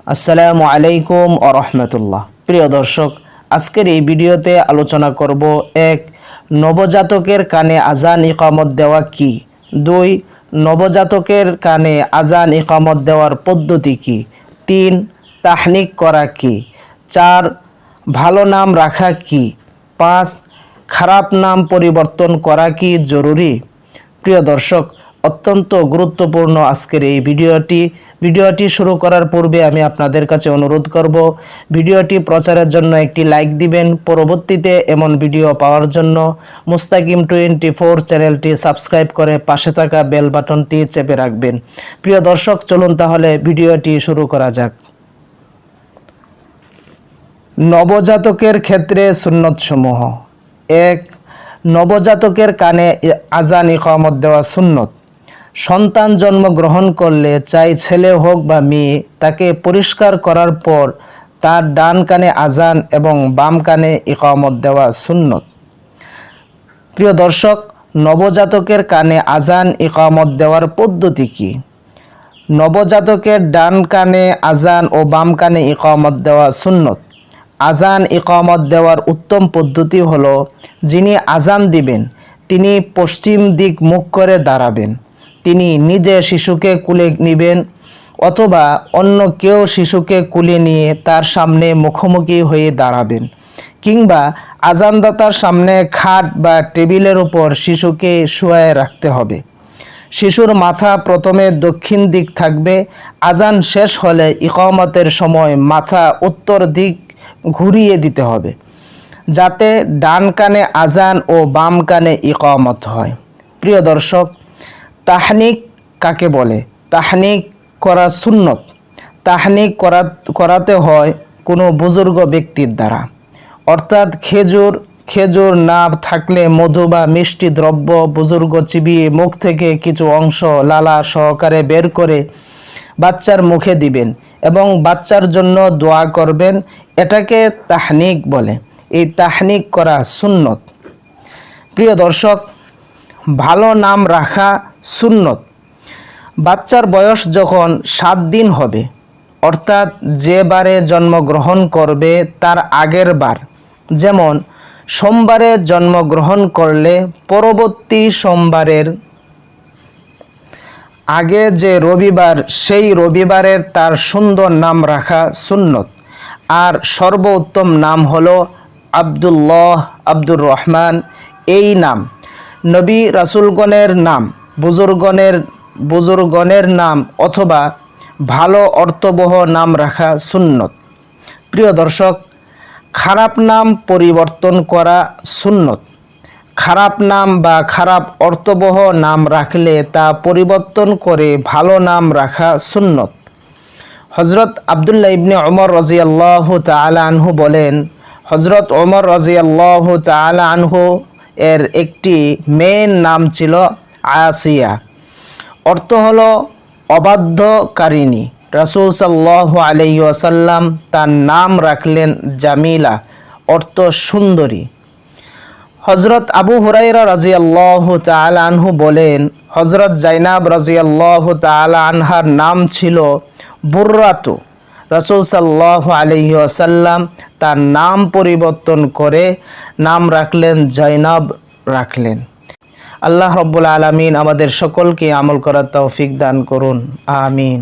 আসসালামু আলাইকুম ওয়া রাহমাতুল্লাহ। প্রিয় দর্শক, আজকের এই ভিডিওতে আলোচনা করব 1. নবজাতকের কানে আজান ইকামত দেওয়া কি। 2. নবজাতকের কানে আজান ইকামত দেওয়ার পদ্ধতি কি। 3. তাহনিক করা কি। 4. ভালো নাম রাখা কি। 5. খারাপ নাম পরিবর্তন করা কি জরুরি। প্রিয় দর্শক, অত্যন্ত গুরুত্বপূর্ণ আজকের এই ভিডিওটি শুরু করার পূর্বে আমি আপনাদের কাছে অনুরোধ করব, ভিডিওটি প্রচারের জন্য একটি লাইক দিবেন। পরবর্তীতে এমন ভিডিও পাওয়ার জন্য মুস্তাকিম 24 চ্যানেলটি সাবস্ক্রাইব করে পাশে থাকা বেল বাটনটি চেপে রাখবেন। প্রিয় দর্শক, চলুন তাহলে ভিডিওটি শুরু করা যাক। নবজাতকের ক্ষেত্রে সুন্নতসমূহ। 1. নবজাতকের কানে আজান ইকামত দেওয়া সুন্নত। সন্তান জন্মগ্রহণ করলে, চাই ছেলে হোক বা মেয়ে, তাকে পরিষ্কার করার পর তার ডান কানে আজান এবং বাম কানে ইকামত দেওয়া সুন্নত। প্রিয় দর্শক, নবজাতকের কানে আজান ইকামত দেওয়ার পদ্ধতি কি। নবজাতকের ডান কানে আজান ও বাম কানে ইকামত দেওয়া সুন্নত। আজান ইকামত দেওয়ার উত্তম পদ্ধতি হলো, যিনি আজান দিবেন তিনি পশ্চিম দিক মুখ করে দাঁড়াবেন। তিনি নিজে শিশুকে কুলে নেবেন অথবা অন্য কেউ শিশুকে কুলে নিয়ে তার সামনে মুখোমুখি হয়ে দাঁড়াবেন, কিংবা আজানদাতার সামনে খাট বা টেবিলের উপর শিশুকে শুয়ায়ে রাখতে হবে। শিশুর মাথা প্রথমে দক্ষিণ দিক থাকবে। আজান শেষ হলে ইকামতের সময় মাথা উত্তর দিক ঘুরিয়ে দিতে হবে, যাতে ডান কানে আজান ও বাম কানে ইকামত হয়। প্রিয় দর্শক, তাহনিক কাকে বলে? তাহনিক করা সুন্নত। তাহনিক করাতে হয় কোনো বুজুর্গ ব্যক্তির দ্বারা, অর্থাৎ খেজুর না থাকলে মধু বা মিষ্টি দ্রব্য বুজুর্গ চিবিয়ে মুখ থেকে কিছু অংশ লালা সহকারে বের করে বাচ্চার মুখে দিবেন এবং বাচ্চার জন্য দোয়া করবেন। এটাকে তাহনিক বলে। এই তাহনিক করা সুন্নত। প্রিয় দর্শক, ভালো নাম রাখা সুন্নত। বাচ্চার বয়স যখন 7 দিন হবে, অর্থাৎ যে বারে জন্মগ্রহণ করবে তার আগের বার, যেমন সোমবারে জন্মগ্রহণ করলে পরবর্তী সোমবারের আগে যে রবিবার, সেই রবিবারের তার সুন্দর নাম রাখা সুন্নত। আর সর্বোত্তম নাম হলো আব্দুল্লাহ, আব্দুর রহমান। এই নাম নবী রাসূলগণের নাম, বুজুর্গণের নাম অথবা ভালো অর্থবহ নাম রাখা সুন্নত। প্রিয় দর্শক, খারাপ নাম পরিবর্তন করা সুন্নত। খারাপ নাম বা খারাপ অর্থবহ নাম রাখলে তা পরিবর্তন করে ভালো নাম রাখা সুন্নত। হযরত আব্দুল্লাহ ইবনে ওমর রাদিয়াল্লাহু তাআলা আনহু বলেন, হযরত ওমর রাদিয়াল্লাহু তাআলা আনহু এর একটি মেয়ের নাম ছিল আসিয়া। অর্থ হলো অবাধ্যকারিণী। রাসূল সাল্লাল্লাহু আলাইহি ওয়াসাল্লাম তার নাম রাখলেন জামিলা, অর্থ সুন্দরী। হযরত আবু হুরায়রা রাদিয়াল্লাহু তাআলা আনহু বলেন, হযরত জাইনাব রাদিয়াল্লাহু তাআলা আনহার নাম ছিল বুররাতু। রাসূল সাল্লাল্লাহু আলাইহি ওয়াসাল্লাম তার নাম পরিবর্তন করে নাম রাখলেন জাইনাব রাখলেন। আল্লাহ রাব্বুল আলামিন আমাদের সকলকে আমল করার তৌফিক দান করুন। আমিন।